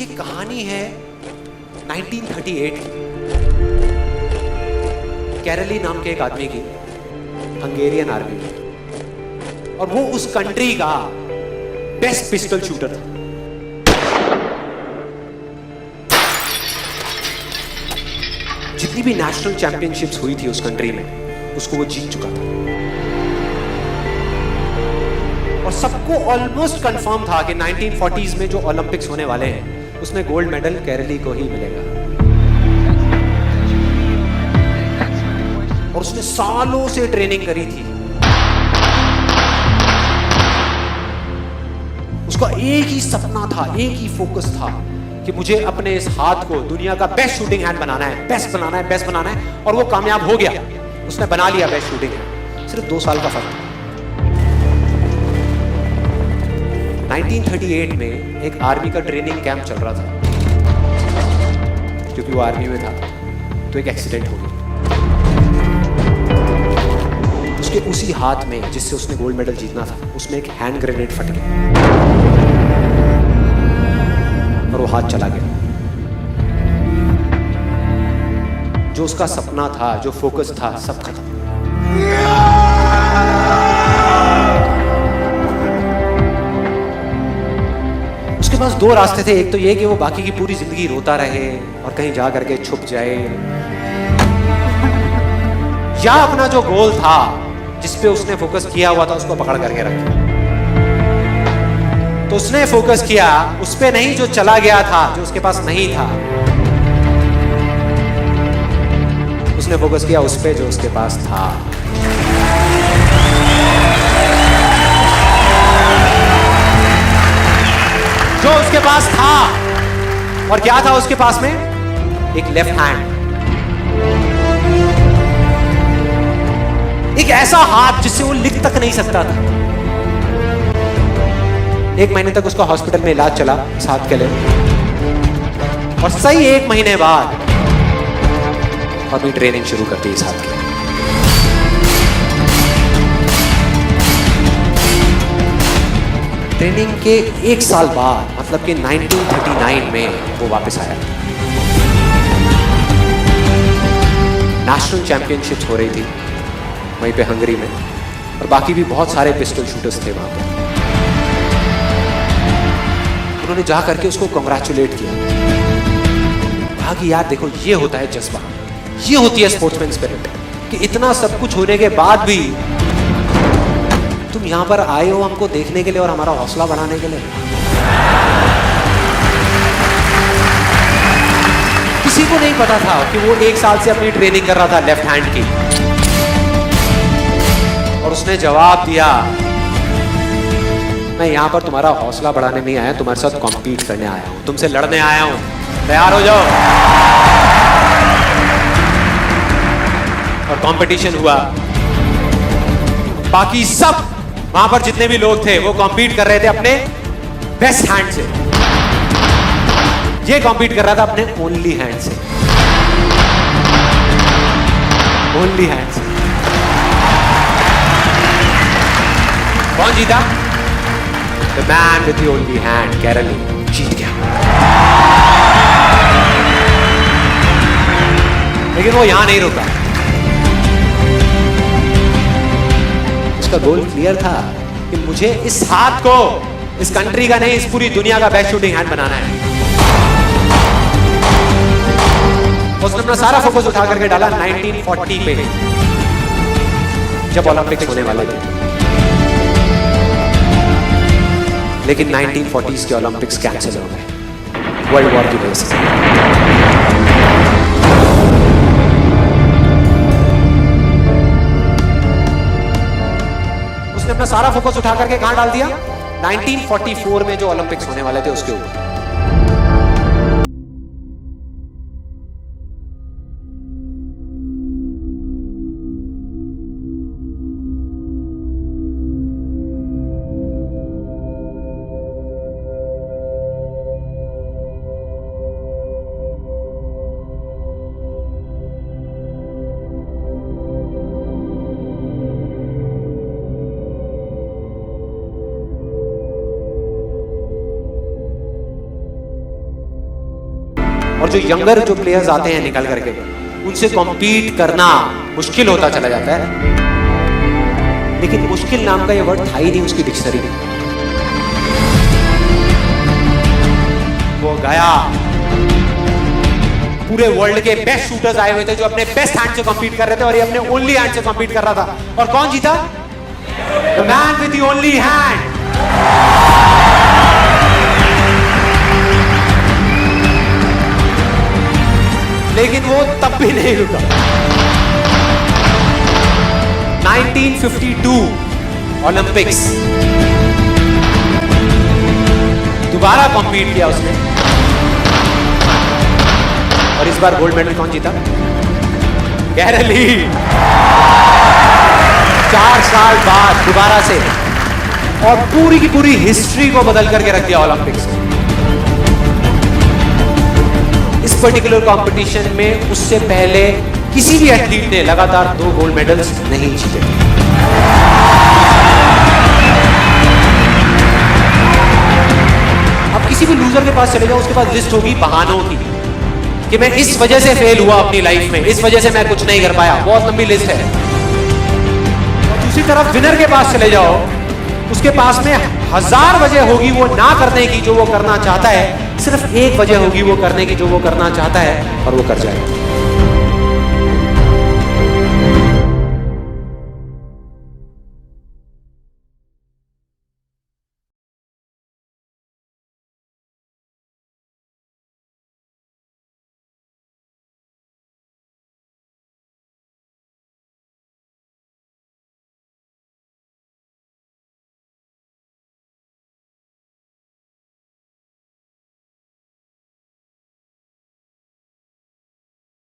ये कहानी है 1938 कैरली नाम के एक आदमी की, हंगेरियन आर्मी में, और वो उस कंट्री का बेस्ट पिस्टल शूटर था। जितनी भी नेशनल चैंपियनशिप्स हुई थी उस कंट्री में, उसको वो जीत चुका था। और सबको ऑलमोस्ट कंफर्म था कि 1940s में जो ओलंपिक्स होने वाले हैं उसमें गोल्ड मेडल केरली को ही मिलेगा। और उसने सालों से ट्रेनिंग करी थी। उसका एक ही सपना था, एक ही फोकस था कि मुझे अपने इस हाथ को दुनिया का बेस्ट शूटिंग हैंड बनाना है, बेस्ट बनाना है, बेस्ट बनाना है। और वो कामयाब हो गया, उसने बना लिया बेस्ट शूटिंग हैंड। सिर्फ 2 साल का फर्क था। 1938 में एक आर्मी का ट्रेनिंग कैंप चल रहा था। क्योंकि वो आर्मी में था तो एक एक्सीडेंट हो गया। उसके उसी हाथ में जिससे उसने गोल्ड मेडल जीतना था, उसमें एक हैंड ग्रेनेड फट गया और वो हाथ चला गया। जो उसका सपना था, जो फोकस था, सब खत्म। उसके पास 2 रास्ते थे। एक तो ये कि वो बाकी की पूरी जिंदगी रोता रहे और कहीं जा करके छुप जाए, या अपना जो गोल था जिस पे उसने फोकस किया हुआ था उसको पकड़ करके रखे। तो उसने फोकस किया उस पे नहीं जो चला गया था, जो उसके पास नहीं था। उसने फोकस किया उस पे जो उसके पास था। जो उसके पास था। और क्या था उसके पास में? एक लेफ्ट हैंड, एक ऐसा हाथ जिससे वो लिख तक नहीं सकता था। 1 महीने तक उसका हॉस्पिटल में इलाज चला इस हाथ के लिए। और सही 1 महीने बाद अपनी ट्रेनिंग शुरू कर दी इस हाथ की। ट्रेनिंग के 1 साल बाद, मतलब कि 1939 में वो वापस आया। नेशनल चैंपियनशिप्स हो रही थी वहीं पे हंगरी में, और बाकी भी बहुत सारे पिस्टल शूटर्स थे वहां पे। उन्होंने जा करके उसको कांग्रेचुलेट किया। कहा कि यार देखो, ये होता है जज्बा, ये होती है स्पोर्ट्समैन स्पिरिट, कि इतना सब कुछ होने के बाद भी तुम यहां पर आए हो हमको देखने के लिए और हमारा हौसला बढ़ाने के लिए। किसी को नहीं पता था कि वो 1 साल से अपनी ट्रेनिंग कर रहा था लेफ्ट हैंड की। और उसने जवाब दिया, मैं यहां पर तुम्हारा हौसला बढ़ाने नहीं आया, तुम्हारे साथ कॉम्पीट करने आया हूं, तुमसे लड़ने आया हूं, तैयार हो जाओ। और कंपटीशन हुआ। बाकी सब वहां पर जितने भी लोग थे वो कॉम्पीट कर रहे थे अपने बेस्ट हैंड से। ये कॉम्पीट कर रहा था अपने ओनली हैंड से। ओनली हैंड से। कौन जीता? The man with the only hand, केरली जीत गया। लेकिन वो यहां नहीं रुका। उसका गोल क्लियर था कि मुझे इस हाथ को इस कंट्री का नहीं, इस पूरी दुनिया का बेस्ट शूटिंग हैंड बनाना है। उसने अपना सारा फोकस उठा करके डाला 1940 पे, जब ओलंपिक्स होने वाले थे। लेकिन 1940s के ओलंपिक्स कैंसिल हो गए वर्ल्ड वॉर की वजह से। उसने अपना सारा फोकस उठा करके कहां डाल दिया? 1944 में जो ओलंपिक्स होने वाले थे उसके ऊपर। और जो यंगर जो प्लेयर्स आते हैं निकल करके, उनसे कॉम्पीट करना मुश्किल होता चला जाता है। लेकिन मुश्किल नाम का ये वर्ड था ही नहीं उसकी डिक्शनरी में। वो गया, पूरे वर्ल्ड के बेस्ट शूटर्स आए हुए थे जो अपने बेस्ट हैंड से कॉम्पीट कर रहे थे, और ये अपने ओनली हैंड से कॉम्पीट कर रहा था। और कौन जीता? The man with the only hand. लेकिन वो तब भी नहीं रुका। 1952 ओलंपिक्स, दोबारा कॉम्पीट किया उसने, और इस बार गोल्ड मेडल कौन जीता? गैरल ली। 4 साल बाद दोबारा से, और पूरी की पूरी हिस्ट्री को बदल करके रख दिया ओलंपिक्स। इस पर्टिकुलर कंपटीशन में उससे पहले किसी भी एथलीट ने लगातार 2 गोल्ड मेडल्स नहीं जीते। अब किसी भी लूजर के पास चले जाओ, उसके पास लिस्ट होगी बहानों की कि मैं इस वजह से फेल हुआ अपनी लाइफ में, इस वजह से मैं कुछ नहीं कर पाया। बहुत लंबी लिस्ट है। और दूसरी तरफ विनर के पास चले जाओ, उसके पास में 1000 वजह होगी वो ना करने की जो वो करना चाहता है, सिर्फ एक वजह होगी वो करने की जो वो करना चाहता है, और वो कर जाएगा।